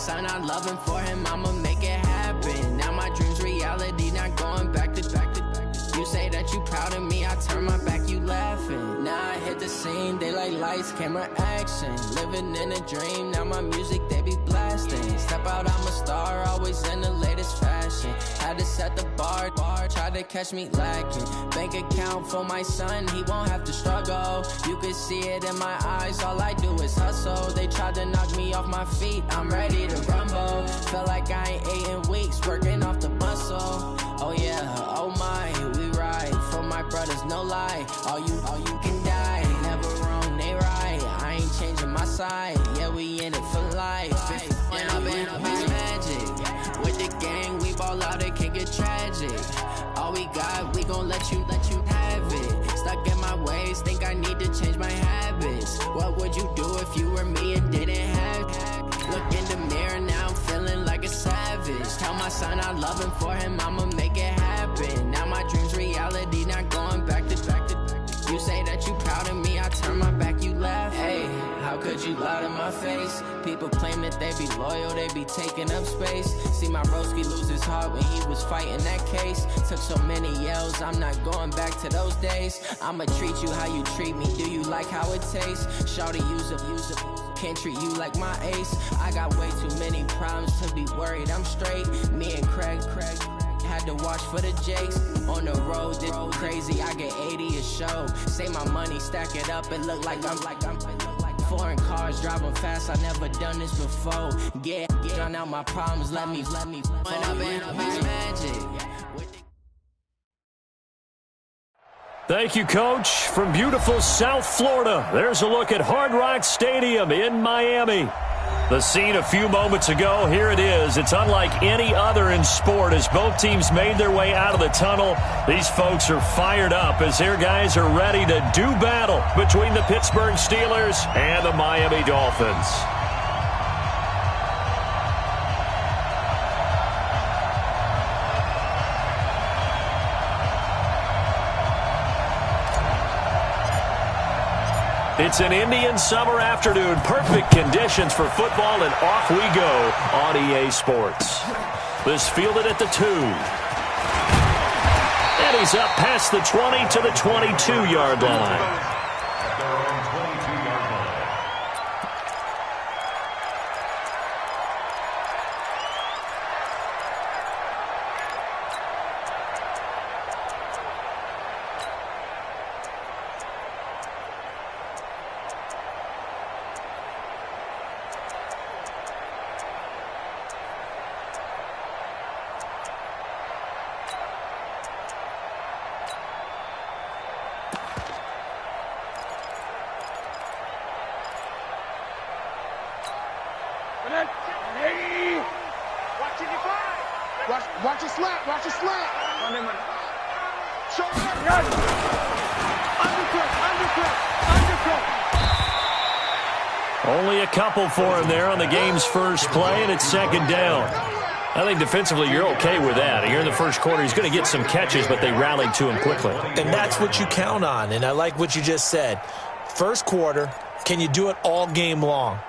son, I love him. For him, I'ma make it happen. Now my dream's reality, not going back to. You say that you proud of me, I turn my back, you laughing. Now I hit the scene, they like lights, camera, action. Living in a dream, now my music, they be blasting. Step out, I'm a star, always in the latest fashion. Had to set the bar, try to catch me lacking. Bank account for my son, he won't have to struggle. You can see it in my eyes, all I do is hustle. They tried to knock me off my feet, I'm ready to rumble. Felt like I ain't ate in weeks, working off the muscle. Oh yeah, oh my, we ride for my brothers, no lie. All you can die, never wrong, they right. I ain't changing my side, yeah, we in it for life. And I've been magic. With the gang, we ball out, it can get tragic. All we got, we gon' let you have it. Stuck in my ways, think I need to change my habits. What would you do if you were me and didn't have it? Look in the mirror, now I'm feeling like a savage. Tell my son I love him, for him I'ma make it happen. Now my dream's reality, not going back to. You say that you proud of me, I turn my back, you laugh. Hey, how could you lie to my face? People claim that they be loyal, they be taking up space. See my broski lose his heart when he was fighting that case. Took so many yells, I'm not going back to those days. I'ma treat you how you treat me, do you like how it tastes? Shawty, use up, can't treat you like my ace. I got way too many problems to be worried, I'm straight. Me and Craig had to watch for the Jakes. On the road, this crazy, I get 80 a show. Say my money, stack it up, it look like I'm foreign cars, driving fast, I never done this before. Get drown out my problems, let me when I've been magic. Thank you, Coach. From beautiful South Florida, there's a look at Hard Rock Stadium in Miami. The scene a few moments ago, here it is. It's unlike any other in sport as both teams made their way out of the tunnel. These folks are fired up as their guys are ready to do battle between the Pittsburgh Steelers and the Miami Dolphins. It's an Indian summer afternoon. Perfect conditions for football, and off we go on EA Sports. This fielded at the 2. And he's up past the 20 to the 22-yard line. Watch your slant. Watch your slant. Only a couple for him there on the game's first play, and it's second down. I think defensively you're okay with that. Here in the first quarter, he's going to get some catches, but they rallied to him quickly. And that's what you count on, and I like what you just said. First quarter, can you do it all game long?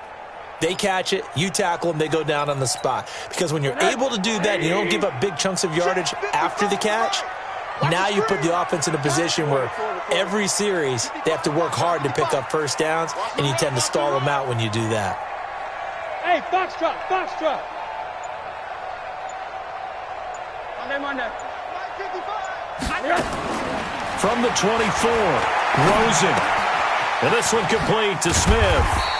They catch it, you tackle them, they go down on the spot. Because when you're able to do that and you don't give up big chunks of yardage after the catch, now you put the offense in a position where every series they have to work hard to pick up first downs, and you tend to stall them out when you do that. Hey, foxtrot. Monday. From the 24, Rosen. And this one complete to Smith.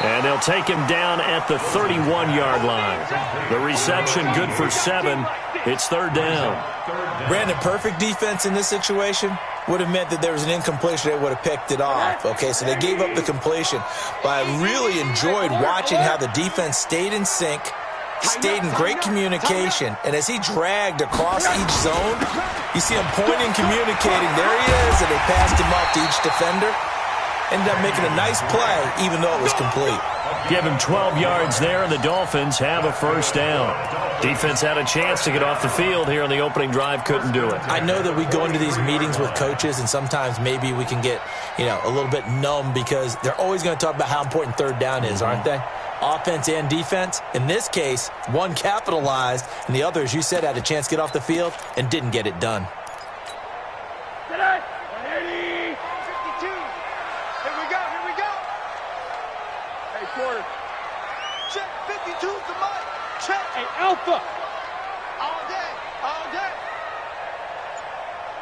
And they'll take him down at the 31-yard line. The reception good for 7. It's third down. Brandon, perfect defense in this situation would have meant that there was an incompletion. They would have picked it off. Okay, so they gave up the completion. But I really enjoyed watching how the defense stayed in sync, stayed in great communication. And as he dragged across each zone, you see him pointing, communicating. There he is, and they passed him off to each defender. Ended up making a nice play, even though it was complete. Give him 12 yards there, and the Dolphins have a first down. Defense had a chance to get off the field here on the opening drive, couldn't do it. I know that we go into these meetings with coaches, and sometimes maybe we can get, a little bit numb because they're always going to talk about how important third down is, aren't they? offense and defense. In this case, one capitalized, and the other, as you said, had a chance to get off the field and didn't get it done. 180. 52. Here we go. Hey, quarter. Check 52's the mic. Check. Hey, Alpha. All day.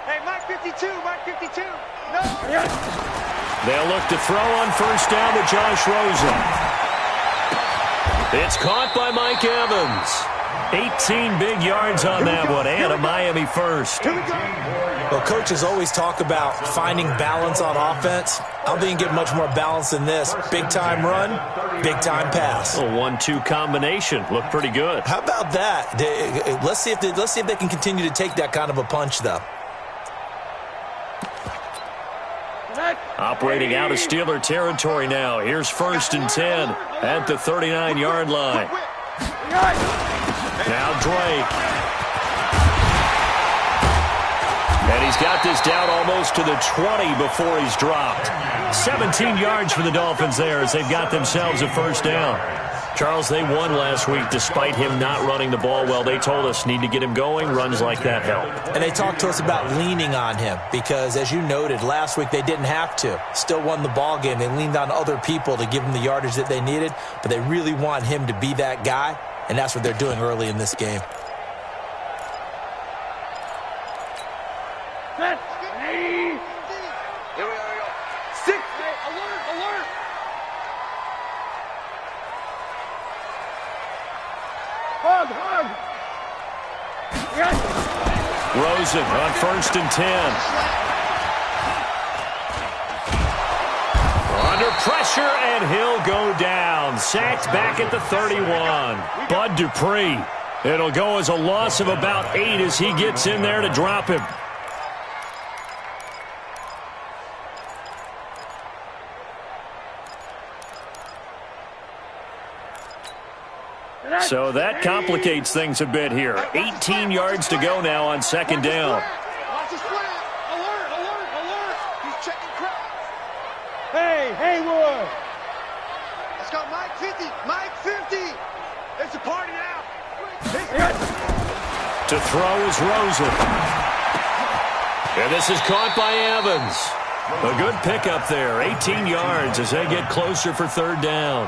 Hey, Mike 52. No. They'll look to throw on first down to Josh Rosen. It's caught by Mike Evans. 18 big yards on that one, and a Miami first. Here we go. Well, coaches always talk about finding balance on offense. I don't think you get much more balance than this. Big-time run, big-time pass. A 1-2 combination. Looked pretty good. How about that? Let's see if they can continue to take that kind of a punch, though. Operating out of Steeler territory now. Here's 1st and 10 at the 39-yard line. Now Drake. And he's got this down almost to the 20 before he's dropped. 17 yards for the Dolphins there as they've got themselves a first down. Charles, they won last week despite him not running the ball well. They told us need to get him going. Runs like that help. And they talked to us about leaning on him because, as you noted, last week they didn't have to. Still won the ball game. They leaned on other people to give them the yardage that they needed, but they really want him to be that guy, and that's what they're doing early in this game. Set. 80. Here we go. 6. Alert. Hug. Yes. Rosen on 1st and 10. Under pressure, and he'll go down. Sacked back at the 31. Bud Dupree. It'll go as a loss of about 8 as he gets in there to drop him. So that complicates things a bit here. 18 yards to go now on 2nd down. Watch the slant. Alert. He's checking crowds. Hey, Haywood. Let's go, Mike 50. It's a party now. To throw is Rosen. And this is caught by Evans. A good pickup there, 18 yards as they get closer for 3rd down.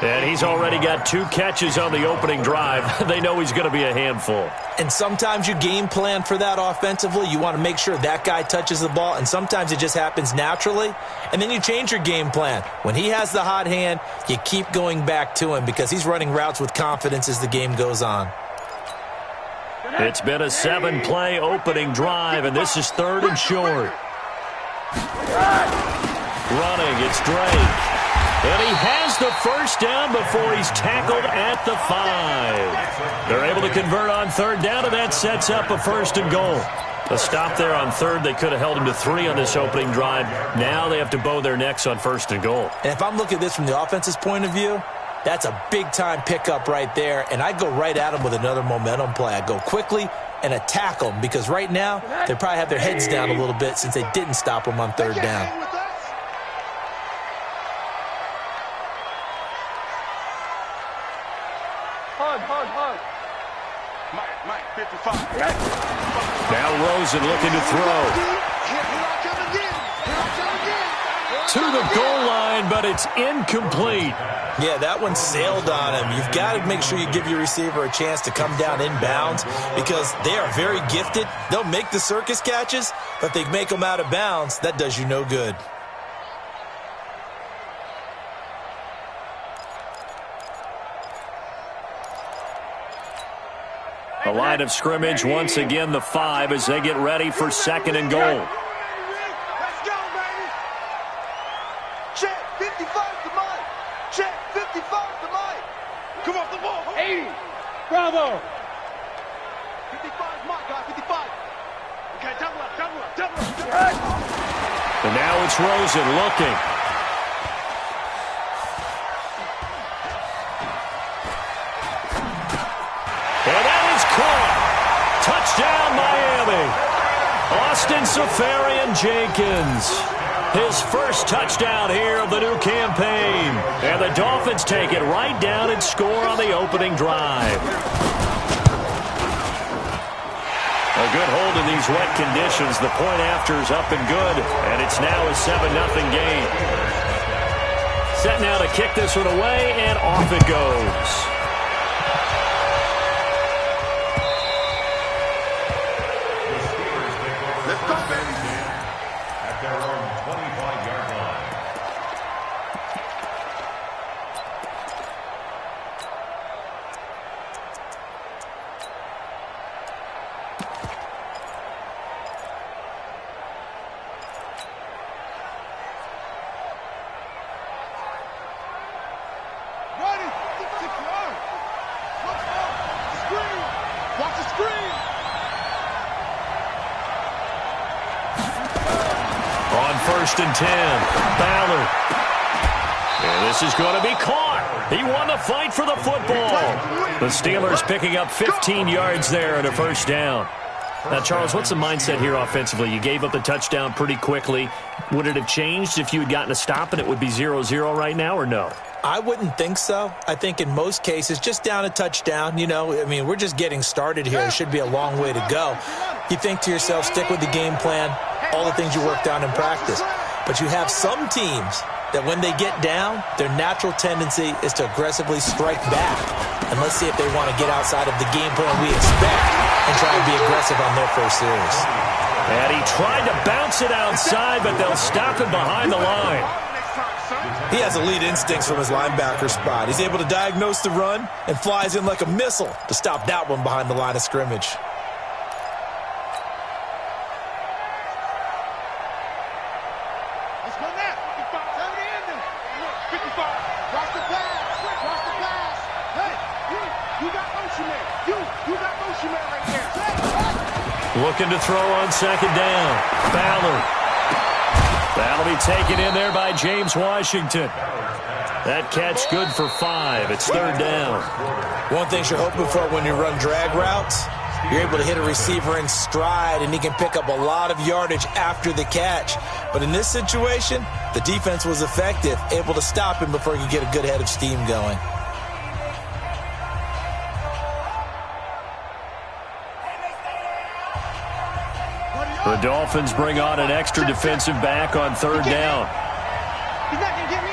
And he's already got 2 catches on the opening drive. They know he's going to be a handful. And sometimes you game plan for that offensively. You want to make sure that guy touches the ball, and sometimes it just happens naturally. And then you change your game plan. When he has the hot hand, you keep going back to him because he's running routes with confidence as the game goes on. It's been a 7-play opening drive, and this is 3rd and short. Running, it's Drake. And he has the first down before he's tackled at the 5. They're able to convert on 3rd down, and that sets up a 1st and goal. A stop there on 3rd. They could have held him to 3 on this opening drive. Now they have to bow their necks on 1st and goal. And if I'm looking at this from the offense's point of view, that's a big-time pickup right there, and I'd go right at him with another momentum play. I'd go quickly and attack them because right now they probably have their heads down a little bit since they didn't stop them on 3rd down. Hug. Mike 55. Now Rosen looking to throw. To the goal line, but it's incomplete. Yeah, that one sailed on him. You've got to make sure you give your receiver a chance to come down inbounds because they are very gifted. They'll make the circus catches, but if they make them out of bounds, that does you no good. The line of scrimmage, once again, the 5 as they get ready for 2nd and goal. Let's go, baby. Check 55 to Mike. Check 55 to Mike. Come off the ball. 80. Bravo. 55 Mike, guy. 55. Okay, double up. And now it's Rosen looking. And that is caught. Touchdown, Miami. Austin Seferian-Jenkins. His first touchdown here of the new campaign. And And the Dolphins take it right down and score on the opening drive. A good hold in these wet conditions. The point after is up and good, and it's now a 7-0 game. Set now to kick this one away, and off it goes. At their own 25-yard line. Ready, 6 yards. Watch out. Screen. Watch the screen. On 1st and 10, Ballard. And this is going to be caught. He won the fight for the football. The Steelers picking up 15 yards there and a first down. Now, Charles, what's the mindset here offensively? You gave up the touchdown pretty quickly. Would it have changed if you had gotten a stop and it would be 0-0 right now, or no? I wouldn't think so. I think in most cases, just down a touchdown, we're just getting started here. It should be a long way to go. You think to yourself, stick with the game plan, all the things you worked on in practice. But you have some teams that when they get down, their natural tendency is to aggressively strike back. And let's see if they want to get outside of the game plan we expect and try and be aggressive on their first series. And he tried to bounce it outside, but they'll stop him behind the line. He has elite instincts from his linebacker spot. He's able to diagnose the run and flies in like a missile to stop that one behind the line of scrimmage. Let's go now. 55. Watch the pass. Watch the pass. Hey, you got motion man. You got motion man right there. Looking to throw on 2nd down. Ballard. That'll be taken in there by James Washington. That catch good for 5. It's 3rd down. One thing you're hoping for when you run drag routes, you're able to hit a receiver in stride, and he can pick up a lot of yardage after the catch. But in this situation, the defense was effective, able to stop him before he could get a good head of steam going. The Dolphins bring on an extra defensive back on 3rd down. He's not going to get me.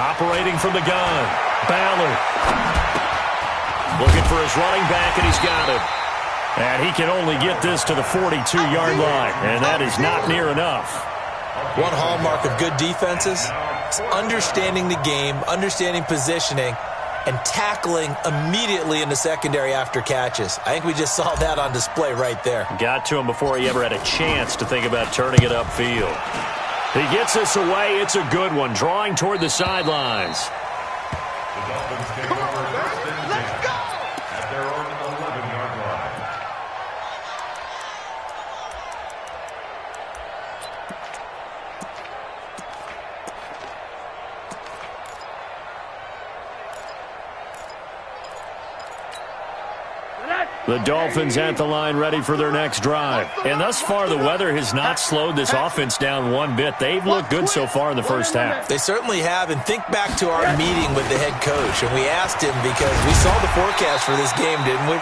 Operating from the gun, Ballard. Looking for his running back, and he's got it. And he can only get this to the 42-yard line, and that is not near enough. One hallmark of good defenses is understanding the game, understanding positioning, and tackling immediately in the secondary after catches. I think we just saw that on display right there. Got to him before he ever had a chance to think about turning it upfield. He gets this away. It's a good one, drawing toward the sidelines. The Dolphins take over 1st and 10 at their own 11-yard line. The Dolphins at the line ready for their next drive. And thus far, the weather has not slowed this offense down one bit. They've looked good so far in the first half. They certainly have. And think back to our meeting with the head coach. And we asked him, because we saw the forecast for this game, didn't we?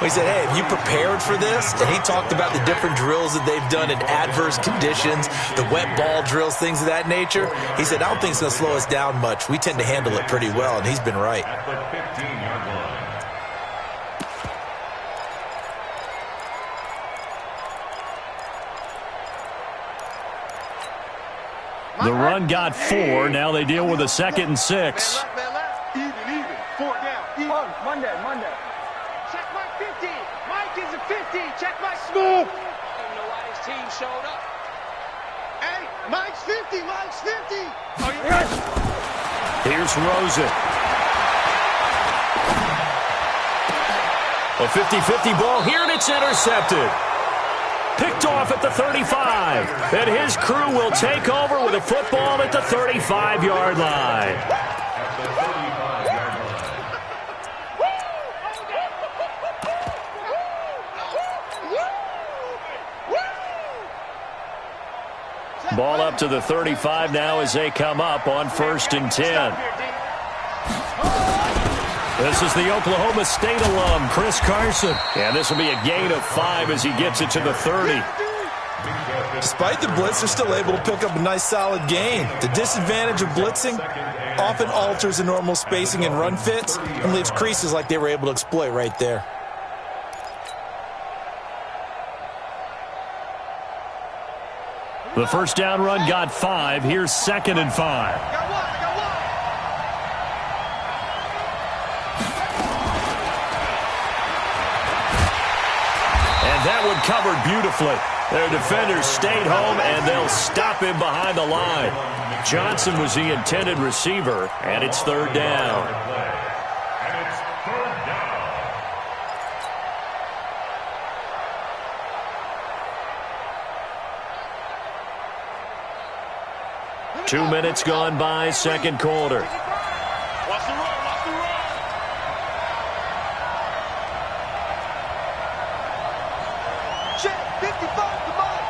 We said, hey, have you prepared for this? And he talked about the different drills that they've done in adverse conditions, the wet ball drills, things of that nature. He said, I don't think it's going to slow us down much. We tend to handle it pretty well, and he's been right. At the 15-yard line. The run got 4. Now they deal with a 2nd and 6. Man left. Even. 4 down. Even. Monday. Check my 50. Mike is a 50. Check my smooth. I don't know why his team showed up. Hey, Mike's 50. Oh, yes. Here's Rosen. A 50-50 ball here, and it's intercepted. Picked off at the 35. And his crew will take over with a football at the 35-yard line. At the 35-yard line. Ball up to the 35 now as they come up on 1st and 10. This is the Oklahoma State alum, Chris Carson. And this will be a gain of 5 as he gets it to the 30. Despite the blitz, they're still able to pick up a nice solid gain. The disadvantage of blitzing often alters the normal spacing and run fits and leaves creases like they were able to exploit right there. The first down run got 5. Here's 2nd and 5. And that one covered beautifully. Their defenders stayed home, and they'll stop him behind the line. Johnson was the intended receiver, and it's 3rd down. And it's 3rd down. 2 minutes gone by, 2nd quarter. Watch the run, watch the run. Check, 55 to Mike.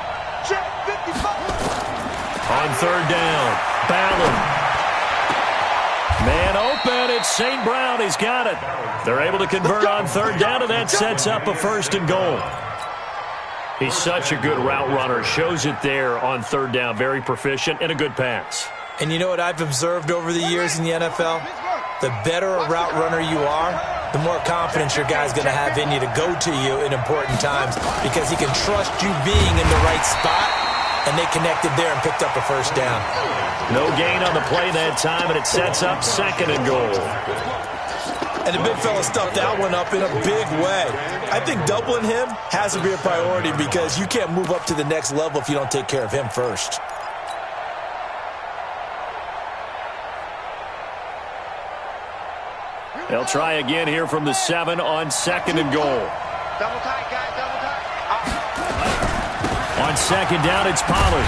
Check, 55. On 3rd down, Ballard. Man open, it's St. Brown. He's got it. They're able to convert on 3rd down, and that sets up a 1st and goal. He's such a good route runner. Shows it there on 3rd down. Very proficient and a good pass. And you know what I've observed over the years in the NFL? The better a route runner you are, the more confidence your guy's going to have in you to go to you in important times because he can trust you being in the right spot, and they connected there and picked up a 1st down. No gain on the play that time, and it sets up 2nd and goal. And the big fella stuffed that one up in a big way. I think doubling him has to be a priority because you can't move up to the next level if you don't take care of him first. They'll try again here from the 7 on 2nd and goal. Double tight, guys, double tight. On 2nd down, it's Pollard.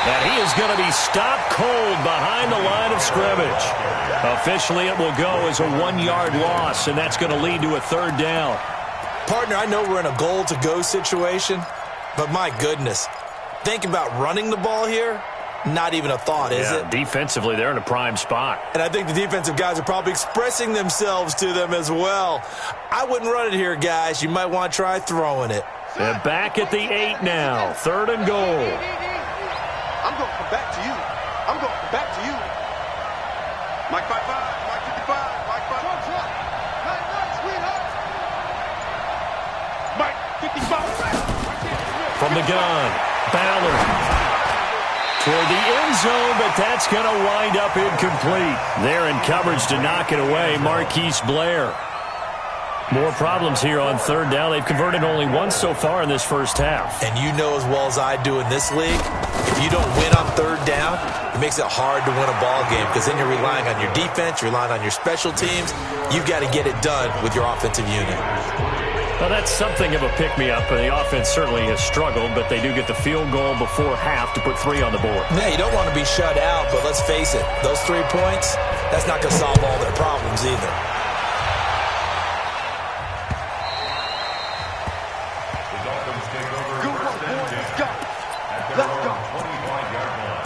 And he is going to be stopped cold behind the line of scrimmage. Officially, it will go as a 1-yard loss, and that's going to lead to a 3rd down. Partner, I know we're in a goal-to-go situation, but my goodness, think about running the ball here. Not even a thought, is it? Defensively, they're in a prime spot. And I think the defensive guys are probably expressing themselves to them as well. I wouldn't run it here, guys. You might want to try throwing it. And back at the 8 now, 3rd and goal. I'm going to come back to you. I'm going to come back to you. Mike 55, Mike 55, Mike 55. Mike 55. From the gun, Ballard. Toward the end zone, but that's going to wind up incomplete. There in coverage to knock it away, Marquise Blair. More problems here on 3rd down. They've converted only once so far in this first half. And you know as well as I do in this league, if you don't win on 3rd down, it makes it hard to win a ball game because then you're relying on your defense, you're relying on your special teams. You've got to get it done with your offensive unit. Well, that's something of a pick-me-up, and the offense certainly has struggled, but they do get the field goal before half to put 3 on the board. Yeah, you don't want to be shut out, but let's face it, those 3 points, that's not going to solve all their problems either. The Dolphins take over Good work, 1st and boys. 10 Let's go. at their Let's go. own 25-yard line.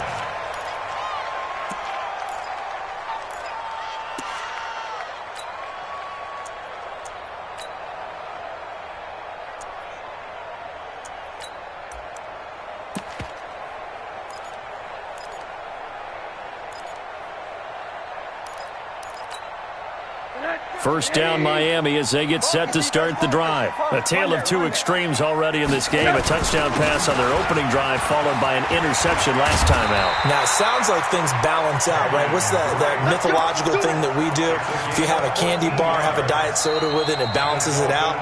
First down, Miami, as they get set to start the drive. A tale of 2 extremes already in this game. A touchdown pass on their opening drive, followed by an interception last time out. Now, it sounds like things balance out, right? What's that mythological thing that we do? If you have a candy bar, have a diet soda with it, it balances it out.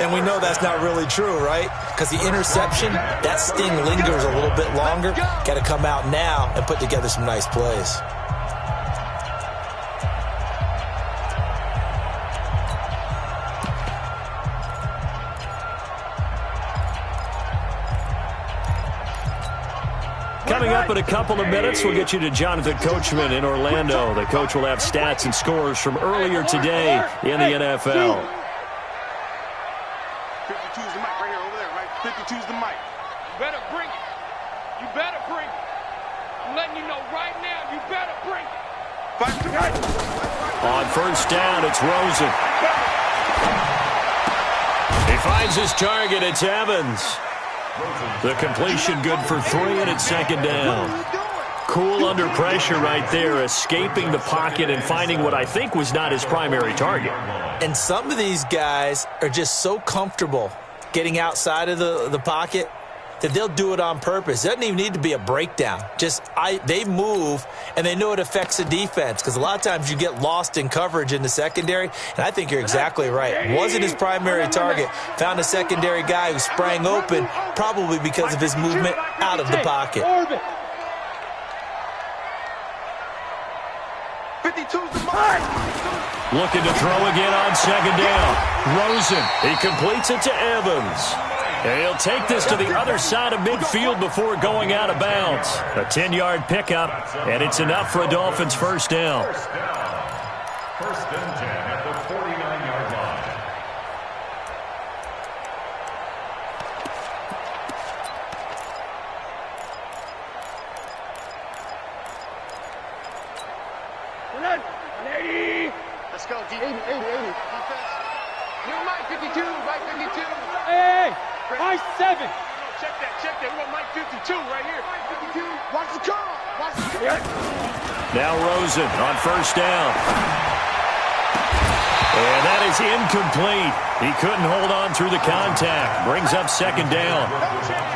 And we know that's not really true, right? Because the interception, that sting lingers a little bit longer. Got to come out now and put together some nice plays. Coming up in a couple of minutes, we'll get you to Jonathan Coachman in Orlando. The coach will have stats and scores from earlier today in the NFL. 52's the mic right here, over there, right? 52's the mic. You better bring it. You better bring it. I'm letting you know right now, you better bring it. On first down, it's Rosen. He finds his target. It's Evans. The completion good for 3, and it's second down. Cool under pressure right there, escaping the pocket and finding what I think was not his primary target. And some of these guys are just so comfortable getting outside of the pocket that they'll do it on purpose. It doesn't even need to be a breakdown. They move, and they know it affects the defense, because a lot of times you get lost in coverage in the secondary, and I think you're exactly right. Wasn't his primary target. Found a secondary guy who sprang open, probably because of his movement out of the pocket. 52's the mark. Looking to throw again on second down. Rosen, he completes it to Evans. And he'll take this to the other side of midfield before going out of bounds. A 10-yard pickup, and it's enough for a Dolphins first down. First and 10 at the 49-yard line. Let's go, G. 80. You're Mike 52, Mike 52. Hey, Mike 7. Check that. We got Mike 52 right here. Mike 52. Watch the call. Now Rosen on first down. And that is incomplete. He couldn't hold on through the contact. Brings up second down.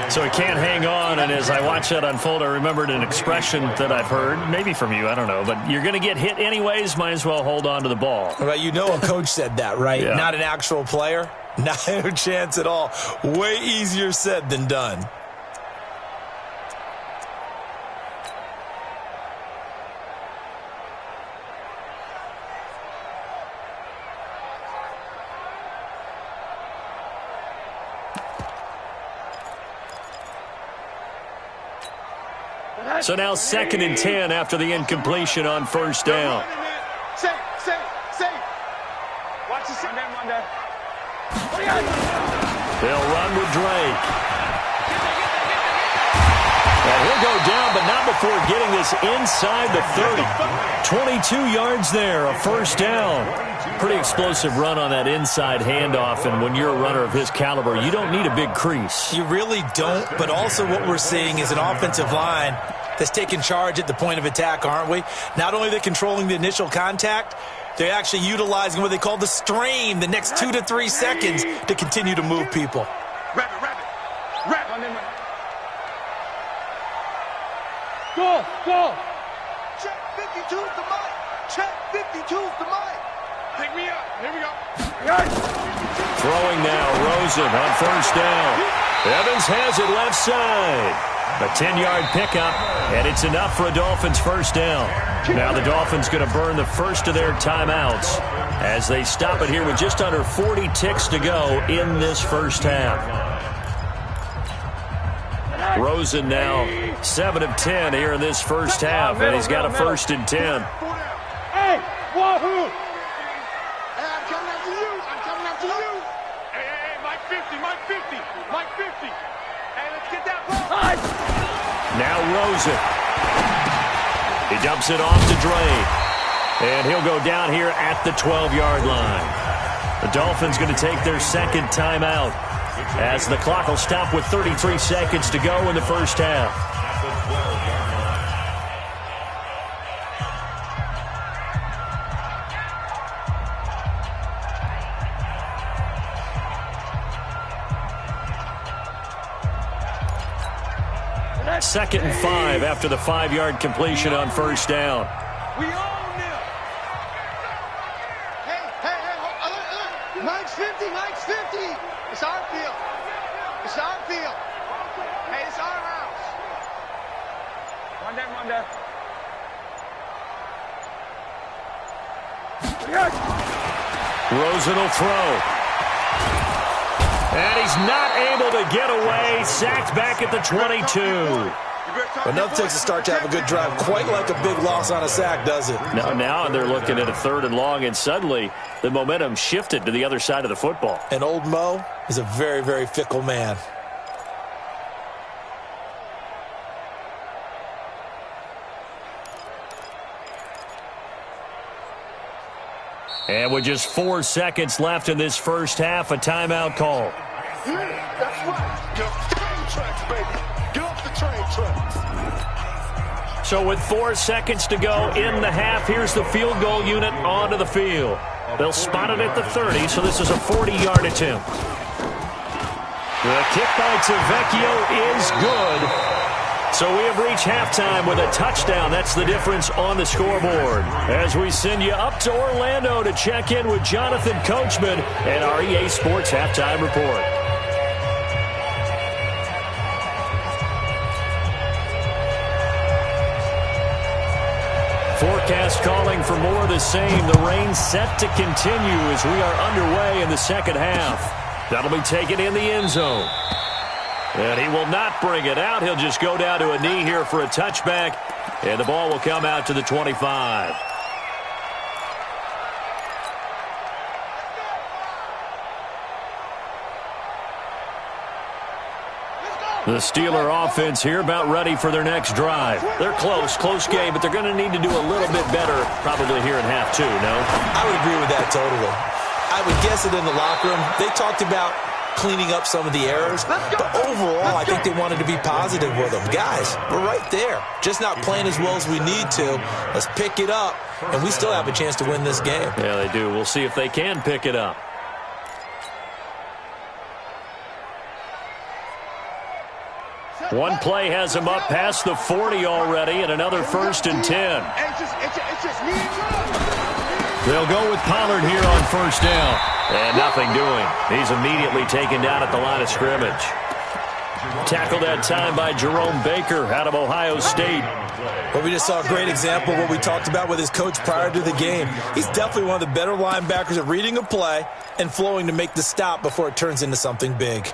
So he can't hang on, and as I watch that unfold, I remembered an expression that I've heard, maybe from you, I don't know, but you're going to get hit anyways, might as well hold on to the ball. Well, you know a coach said that, right? Yeah. Not an actual player. Not a chance at all. Way easier said than done. So now 2nd and 10 after the incompletion on first down. Safe. Watch this. One there. They'll run with Drake. And he'll go down, but not before getting this inside the 30. 22 yards there, a first down. Pretty explosive run on that inside handoff, and when you're a runner of his caliber, you don't need a big crease. You really don't, but also what we're seeing is an offensive line that's taking charge at the point of attack, aren't we? Not only are they controlling the initial contact, they're actually utilizing what they call the strain, the next 2 to 3 seconds, to continue to move people. Wrap it. Go. Check 52's the mic. Check 52's the mic. Pick me up. Here we go. Throwing now, Rosen on first down. Evans has it left side. A 10-yard pickup, and it's enough for a Dolphins first down. Now the Dolphins going to burn the first of their timeouts as they stop it here with just under 40 ticks to go in this first half. Rosen now 7 of 10 here in this first half, and he's got a 1st and 10. Hey, wahoo! Hey, I'm coming after you. Hey, Mike 50. Hey, let's get that ball. Now Rosen. He dumps it off to Drake. And he'll go down here at the 12-yard line. The Dolphins going to take their second timeout as the clock will stop with 33 seconds to go in the first half. Second and 5 after the 5-yard completion on first down. We own them. Hey, Mike's 50. It's our field. Hey, it's our house. One there. Rosen will throw. And he's not able to get away. Sacked back at the 22. Enough takes a start to have a good drive. Quite like a big loss on a sack, does it? Now they're looking at a 3rd and long, and suddenly the momentum shifted to the other side of the football. And old Mo is a very, very fickle man. And with just 4 seconds left in this first half, a timeout call. That's right. Get off the train tracks, baby. Get off the train tracks. So with 4 seconds to go in the half, here's the field goal unit onto the field. They'll spot it at the 30, so this is a 40-yard attempt. The kick by Tavecchio is good. So we have reached halftime with a touchdown. That's the difference on the scoreboard. As we send you up to Orlando to check in with Jonathan Coachman and our EA Sports Halftime Report. Forecast calling for more of the same. The rain set to continue as we are underway in the second half. That'll be taken in the end zone. And he will not bring it out. He'll just go down to a knee here for a touchback. And the ball will come out to the 25. The Steeler offense here about ready for their next drive. They're close game, but they're going to need to do a little bit better probably here in half two, no? I would agree with that totally. I would guess it in the locker room. They talked about cleaning up some of the errors, but overall, I think they wanted to be positive with them. Guys, we're right there. Just not playing as well as we need to. Let's pick it up, and we still have a chance to win this game. Yeah, they do. We'll see if they can pick it up. One play has him up past the 40 already, and another 1st and 10. They'll go with Pollard here on 1st down. And nothing doing. He's immediately taken down at the line of scrimmage. Tackled that time by Jerome Baker out of Ohio State. Well, we just saw a great example of what we talked about with his coach prior to the game. He's definitely one of the better linebackers at reading a play and flowing to make the stop before it turns into something big.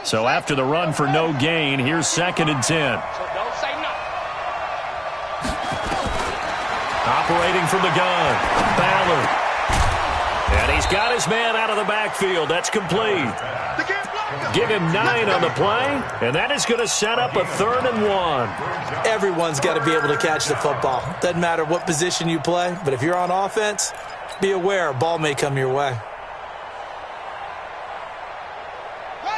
So after the run for no gain, here's 2nd and 10. Operating from the gun, Ballard. And he's got his man out of the backfield. That's complete. Give him 9 on the play, and that is going to set up a 3rd and 1. Everyone's got to be able to catch the football. Doesn't matter what position you play, but if you're on offense, be aware a ball may come your way.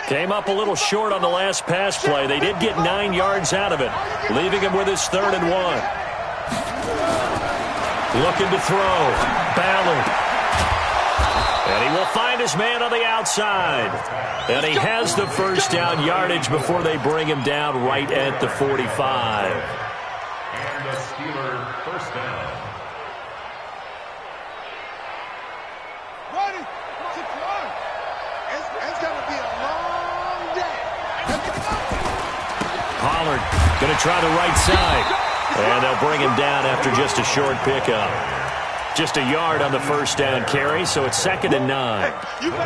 Came up a little short on the last pass play. They did get 9 yards out of it, leaving him with his 3rd and 1. Looking to throw. Ballard. And he will find his man on the outside. And he has the 1st down yardage before they bring him down right at the 45. And the Steeler 1st down. Pollard going to try the right side. And they'll bring him down after just a short pickup. Just a yard on the 1st down carry, so it's 2nd and 9. I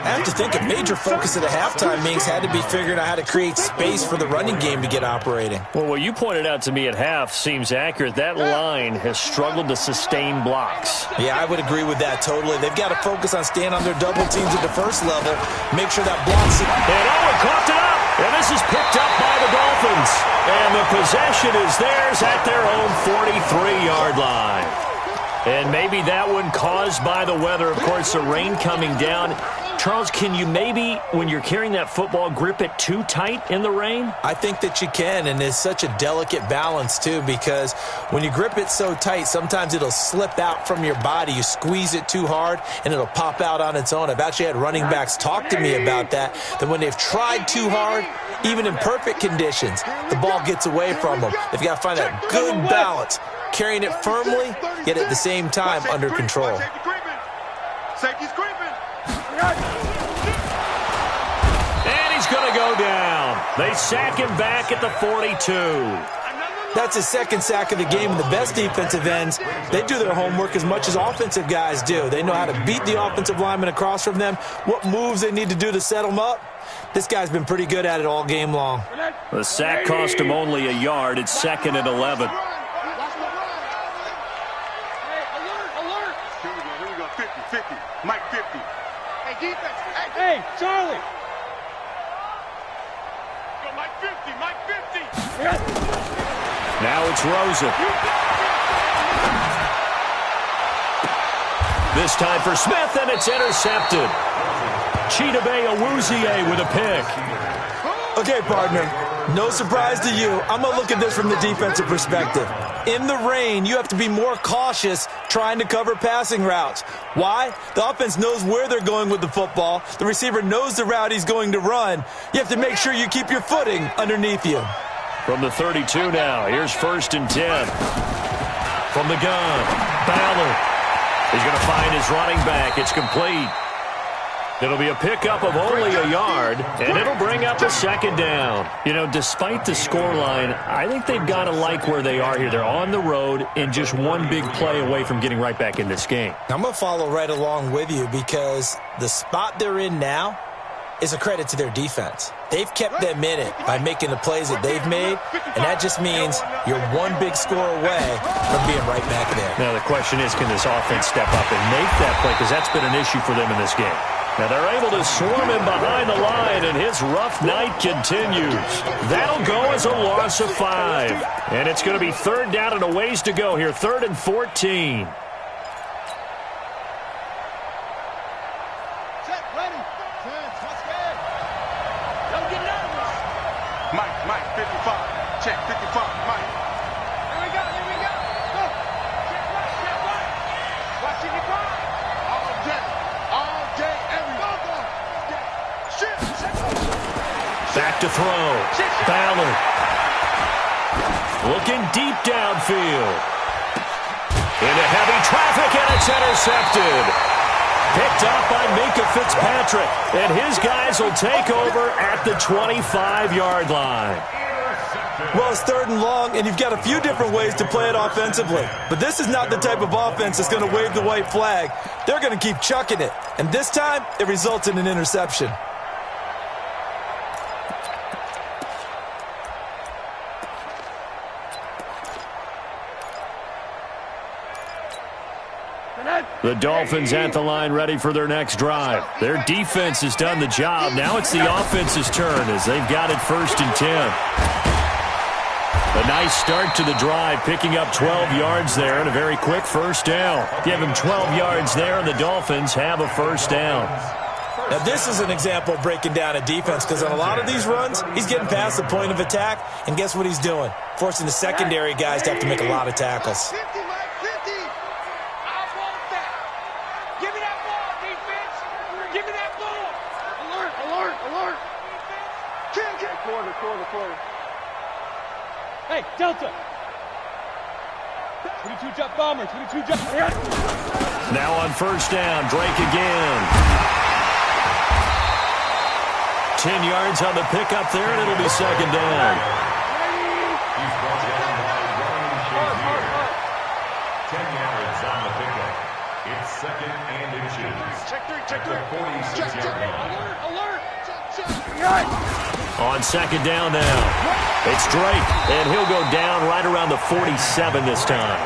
have to think a major focus of the halftime meetings had to be figuring out how to create space for the running game to get operating. Well, what you pointed out to me at half seems accurate. That line has struggled to sustain blocks. Yeah, I would agree with that totally. They've got to focus on staying on their double teams at the first level, make sure that blocks it. And Owen coughed it up, and this is picked up by the Dolphins. And the possession is theirs at their own 43-yard line. And maybe that one caused by the weather. Of course, the rain coming down. Charles, can you maybe, when you're carrying that football, grip it too tight in the rain? I think that you can, and it's such a delicate balance, too, because when you grip it so tight, sometimes it'll slip out from your body. You squeeze it too hard, and it'll pop out on its own. I've actually had running backs talk to me about that when they've tried too hard, even in perfect conditions, the ball gets away from them. They've got to find that good balance, carrying it firmly, yet at the same time under control. Safety's creeping. And he's going to go down. They sack him back at the 42. That's his 2nd sack of the game, and the best defensive ends, they do their homework as much as offensive guys do. They know how to beat the offensive lineman across from them, what moves they need to do to set them up. This guy's been pretty good at it all game long. The sack cost him only a yard. It's 2nd and 11. Here we go. 50. Mike 50. Hey, defense. Hey, Charlie. Mike 50, Mike 50. Now it's Rosen. This time for Smith, and it's intercepted. Chidobe Awuzie with a pick. Okay, partner, no surprise to you. I'm going to look at this from the defensive perspective. In the rain, you have to be more cautious trying to cover passing routes. Why? The offense knows where they're going with the football. The receiver knows the route he's going to run. You have to make sure you keep your footing underneath you. From the 32 now, here's 1st and 10. From the gun, Ballard. He's going to find his running back. It's complete. It'll be a pickup of only a yard, and it'll bring up a 2nd down. You know, despite the scoreline, I think they've got to like where they are here. They're on the road and just one big play away from getting right back in this game. I'm going to follow right along with you because the spot they're in now is a credit to their defense. They've kept them in it by making the plays that they've made, and that just means you're one big score away from being right back there. Now, the question is, can this offense step up and make that play? Because that's been an issue for them in this game. Now, they're able to swarm him behind the line, and his rough night continues. That'll go as a loss of 5. And it's going to be 3rd down and a ways to go here, 3rd and 14. Mike 55. Check 55, Mike. Here we go. Go. Check right. Watching you grind. All day, every day. Back to throw. Ballard. Looking deep downfield. Into heavy traffic, and it's intercepted. Picked off by Minka Fitzpatrick, and his guys will take over at the 25-yard line. Well, it's 3rd and long, and you've got a few different ways to play it offensively. But this is not the type of offense that's going to wave the white flag. They're going to keep chucking it. And this time, it results in an interception. The Dolphins at the line ready for their next drive. Their defense has done the job. Now it's the offense's turn as they've got it 1st and 10. A nice start to the drive, picking up 12 yards there and a very quick 1st down. Give him 12 yards there, and the Dolphins have a 1st down. Now, this is an example of breaking down a defense because on a lot of these runs, he's getting past the point of attack, and guess what he's doing? Forcing the secondary guys to have to make a lot of tackles. 50, Mike 50. I want that. Give me that ball, defense. Give me that ball. Alert. Corner. Hey, Delta. 22 jump bomber, 22 jump. Now on 1st down, Drake again. 10 yards on the pickup there, and it'll be 2nd down. He's brought down by Ryan Shazier. 10 yards on the pickup. It's 2nd and inches. Check 3. At the 46-yard line. Alert. On 2nd down now, it's Drake, and he'll go down right around the 47 this time.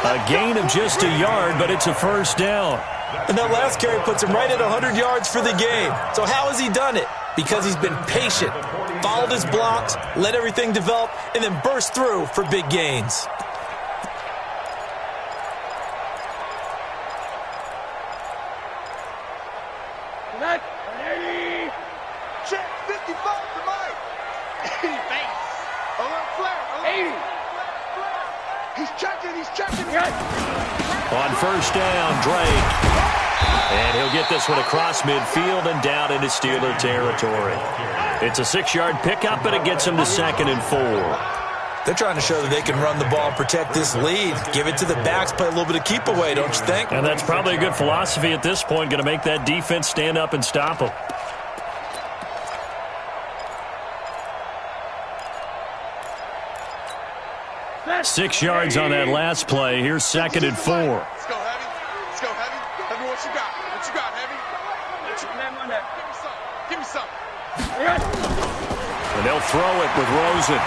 A gain of just a yard, but it's a 1st down. And that last carry puts him right at 100 yards for the game. So how has he done it? Because he's been patient, followed his blocks, let everything develop, and then burst through for big gains. Check 55 to Mike. 80 base. Alert flare. 80. He's checking. On 1st down, Drake. And he'll get this one across midfield and down into Steeler territory. It's a 6-yard pickup, and it gets him to 2nd and 4. They're trying to show that they can run the ball and protect this lead. Give it to the backs, play a little bit of keep away, don't you think? And that's probably a good philosophy at this point, going to make that defense stand up and stop them. That's 6 yards on that last play. Here's 2nd and 4. Let's go, Heavy. Heavy, what you got? Heavy? Give me some. And they'll throw it with Rosen.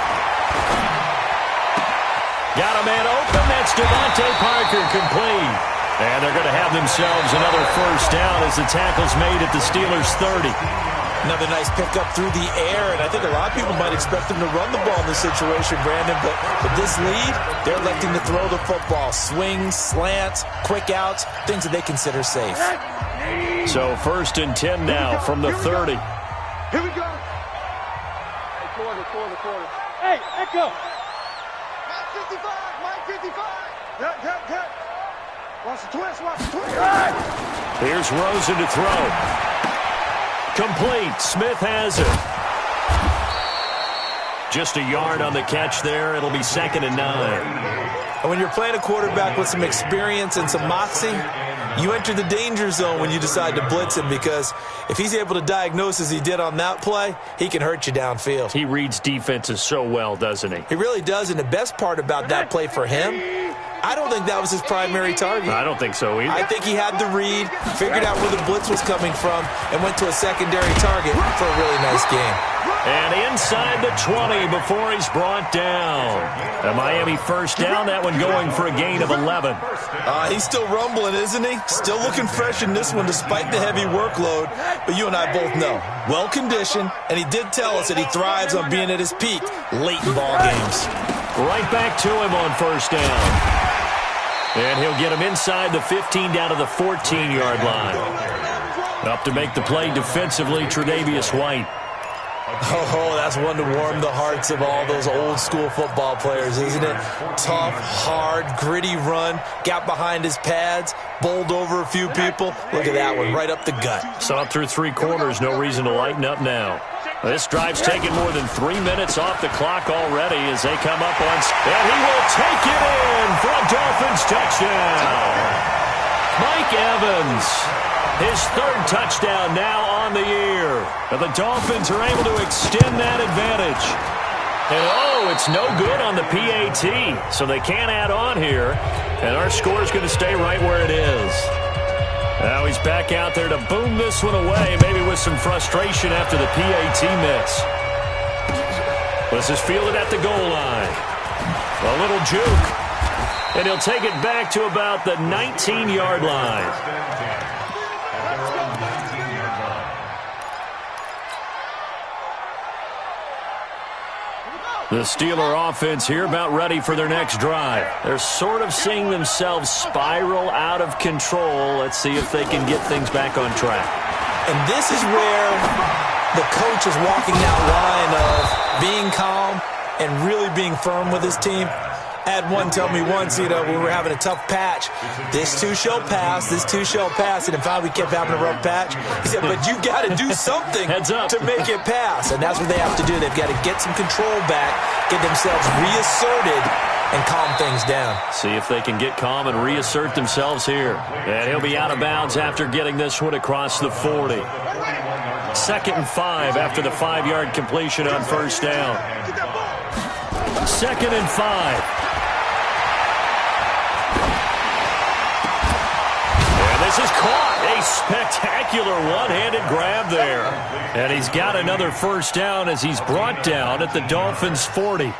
Got a man open. That's Devontae Parker, complete. And they're going to have themselves another 1st down as the tackle's made at the Steelers' 30. Another nice pickup through the air, and I think a lot of people might expect him to run the ball in this situation, Brandon, but with this lead, they're electing to throw the football. Swings, slants, quick outs, things that they consider safe. So 1st and 10 now from the 30. Here we go. Hey, quarter. Hey, Echo. Mike 55, Mike 55. Get. Watch the twist. Here's Rosen to throw. Complete. Smith has it. Just a yard on the catch there. It'll be 2nd and 9. And when you're playing a quarterback with some experience and some moxie, you enter the danger zone when you decide to blitz him, because if he's able to diagnose as he did on that play, he can hurt you downfield. He reads defenses so well, doesn't he? He really does, and the best part about that play for him, I don't think that was his primary target. I don't think so either. I think he had the read, figured out where the blitz was coming from, and went to a secondary target for a really nice game. And inside the 20 before he's brought down. A Miami 1st down, that one going for a gain of 11. He's still rumbling, isn't he? Still looking fresh in this one despite the heavy workload. But you and I both know, well-conditioned, and he did tell us that he thrives on being at his peak late in ball games. Right back to him on 1st down. And he'll get him inside the 15 down to the 14-yard line. Up to make the play defensively, Tre'Davious White. Oh, that's one to warm the hearts of all those old-school football players, isn't it? Tough, hard, gritty run, got behind his pads, bowled over a few people. Look at that one, right up the gut. Saw it through 3 quarters, no reason to lighten up now. This drive's taken more than 3 minutes off the clock already as they come up on... And he will take it in for a Dolphins touchdown. Mike Evans, his 3rd touchdown now on the year. And the Dolphins are able to extend that advantage. And it's no good on the PAT, so they can't add on here. And our score is going to stay right where it is. Now he's back out there to boom this one away, maybe with some frustration after the PAT miss. This is fielded at the goal line. A little juke. And he'll take it back to about the 19-yard line. The Steeler offense here about ready for their next drive. They're sort of seeing themselves spiral out of control. Let's see if they can get things back on track. And this is where the coach is walking that line of being calm and really being firm with his team. I had one tell me once, when we were having a tough patch, this too shall pass, and in fact we kept having a rough patch. He said, but you got to do something to make it pass, and that's what they have to do. They've got to get some control back, get themselves reasserted, and calm things down. See if they can get calm and reassert themselves here. And he'll be out of bounds after getting this one across the 40. 2nd and 5 after the 5-yard completion on 1st down. 2nd and 5. This is caught. A spectacular one-handed grab there. And he's got another 1st down as he's brought down at the Dolphins' 40.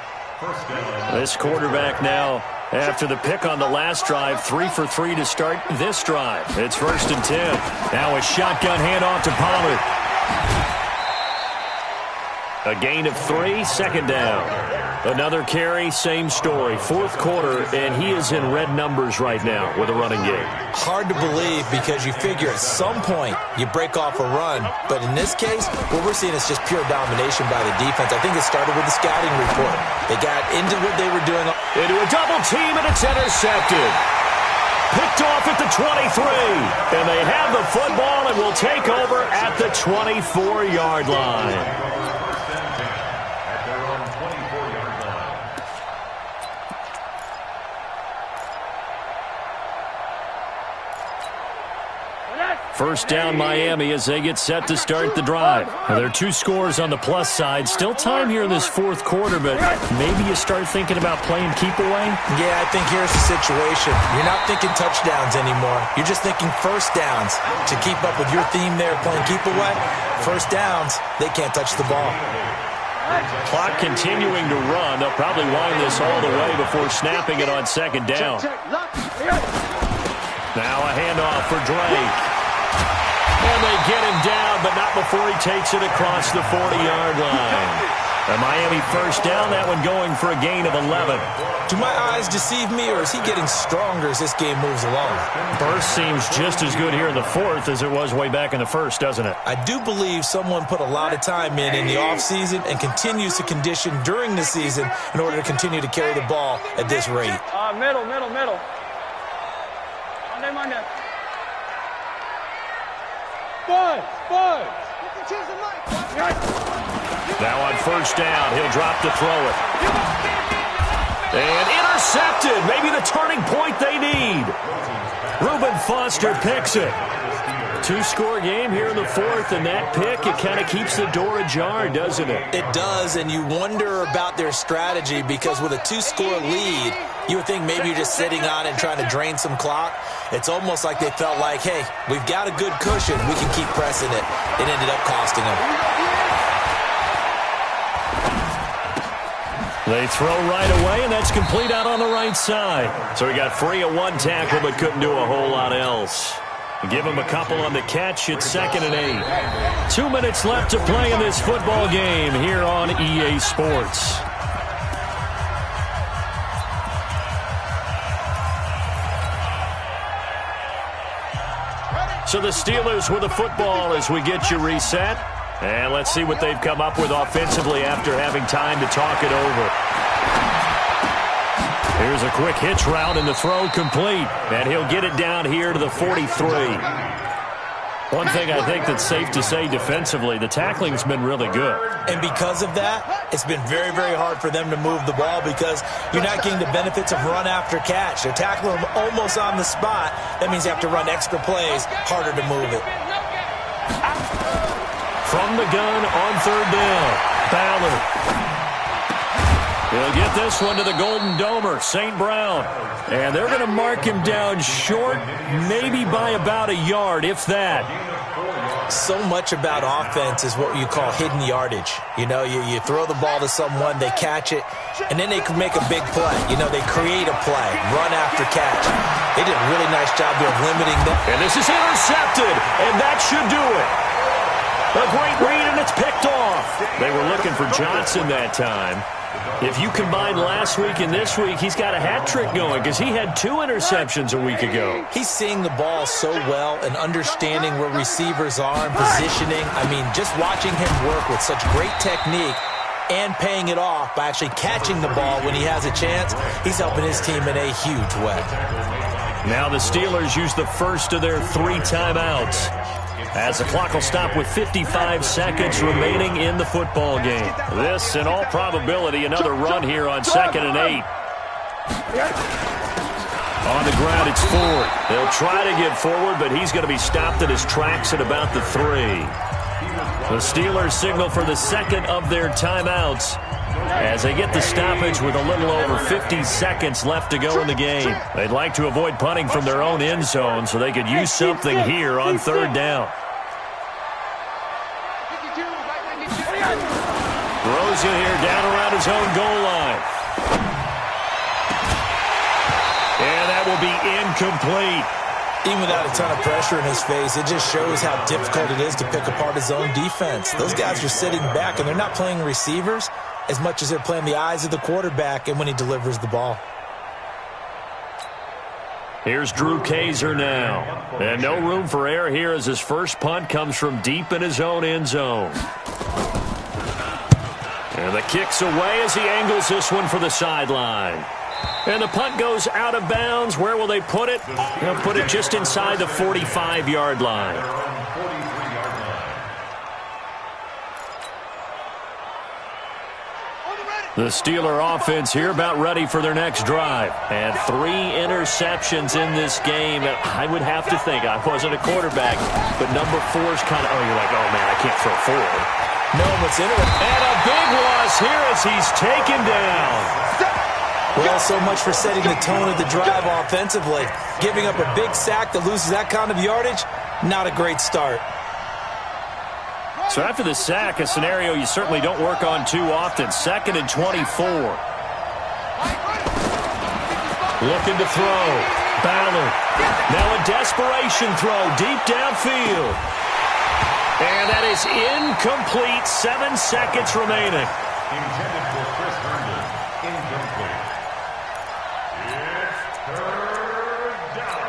This quarterback now, after the pick on the last drive, 3 for 3 to start this drive. It's 1st and 10. Now a shotgun handoff to Pollard. A gain of 3, 2nd down. Another carry, same story. 4th quarter, and he is in red numbers right now with a running game. Hard to believe because you figure at some point you break off a run. But in this case, what we're seeing is just pure domination by the defense. I think it started with the scouting report. They got into what they were doing. Into a double team, and it's intercepted. Picked off at the 23. And they have the football and will take over at the 24-yard line. First down Miami as they get set to start the drive. Now, there are 2 scores on the plus side. Still time here in this 4th quarter, but maybe you start thinking about playing keep away? Yeah, I think here's the situation. You're not thinking touchdowns anymore. You're just thinking 1st downs. To keep up with your theme there, playing keep away, 1st downs, they can't touch the ball. Clock continuing to run. They'll probably wind this all the way before snapping it on 2nd down. Now a handoff for Drake. And they get him down, but not before he takes it across the 40-yard line. A Miami first down, that one going for a gain of 11. Do my eyes deceive me, or is he getting stronger as this game moves along? Burst seems just as good here in the fourth as it was way back in the first, doesn't it? I do believe someone put a lot of time in the offseason and continues to condition during the season in order to continue to carry the ball at this rate. Middle. Monday. Bud. Now on first down, he'll drop to throw it. And intercepted. Maybe the turning point they need. Reuben Foster picks it. Two-score game here in the fourth, and that pick, it kind of keeps the door ajar, doesn't it? It does, and you wonder about their strategy because with a two-score lead, you would think maybe you're just sitting on it and trying to drain some clock. It's almost like they felt like, hey, we've got a good cushion. We can keep pressing it. It ended up costing them. They throw right away, and that's complete out on the right side. So he got free of one tackle but couldn't do a whole lot else. Give him a couple on the catch. It's 2nd and 8. 2 minutes left to play in this football game here on EA Sports. So the Steelers with the football as we get you reset. And let's see what they've come up with offensively after having time to talk it over. Here's a quick hitch route and the throw complete. And he'll get it down here to the 43. One thing I think that's safe to say defensively, the tackling's been really good. And because of that, it's been very, very hard for them to move the ball because you're not getting the benefits of run after catch. They're tackling them almost on the spot. That means you have to run extra plays, harder to move it. From the gun on third down, Ballard. He'll get this one to the Golden Domer, St. Brown. And they're going to mark him down short, maybe by about a yard, if that. So much about offense is what you call hidden yardage. You know, you throw the ball to someone, they catch it, and then they can make a big play. You know, they create a play, run after catch. They did a really nice job there of limiting them. And this is intercepted, and that should do it. A great read, and it's picked off. They were looking for Johnson that time. If you combine last week and this week, he's got a hat trick going because he had 2 interceptions a week ago. He's seeing the ball so well and understanding where receivers are and positioning. I mean, just watching him work with such great technique and paying it off by actually catching the ball when he has a chance, he's helping his team in a huge way. Now the Steelers use the first of their 3 timeouts, as the clock will stop with 55 seconds remaining in the football game. This, in all probability, another run here on 2nd and 8. On the ground, it's Ford. They'll try to get forward, but he's going to be stopped at his tracks at about the 3. The Steelers signal for the second of their timeouts as they get the stoppage with a little over 50 seconds left to go in the game. They'd like to avoid punting from their own end zone so they could use something here on third down. Throws it here down around his own goal line. And that will be incomplete. Even without a ton of pressure in his face, it just shows how difficult it is to pick apart his own defense. Those guys are sitting back, and they're not playing receivers as much as they're playing the eyes of the quarterback and when he delivers the ball. Here's Drew Kaiser now. And no room for error here as his first punt comes from deep in his own end zone. And the kick's away as he angles this one for the sideline. And the punt goes out of bounds. Where will they put it? They'll put it just inside the 45-yard line. The Steeler offense here about ready for their next drive. And 3 interceptions in this game. I would have to think, I wasn't a quarterback, but number 4's kind of, you're like, oh, man, I can't throw forward. No, what's in it? And a big loss here as he's taken down. Well, so much for setting the tone of the drive offensively. Giving up a big sack that loses that kind of yardage, not a great start. So after the sack, a scenario you certainly don't work on too often. 2nd and 24. Looking to throw. Ballard. Now a desperation throw deep downfield. And that is incomplete. 7 seconds remaining. Intended for Chris Herndon. Incomplete. It's third down.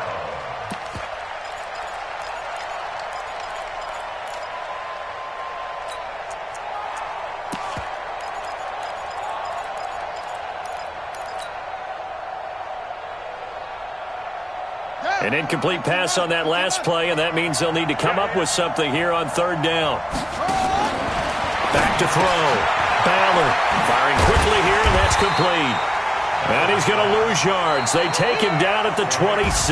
An incomplete pass on that last play, and that means they'll need to come up with something here on third down. Back to throw. Ballard firing quickly here, and that's complete. And he's going to lose yards. They take him down at the 26.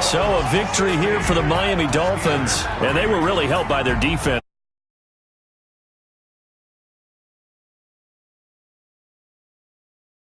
So a victory here for the Miami Dolphins, and they were really helped by their defense.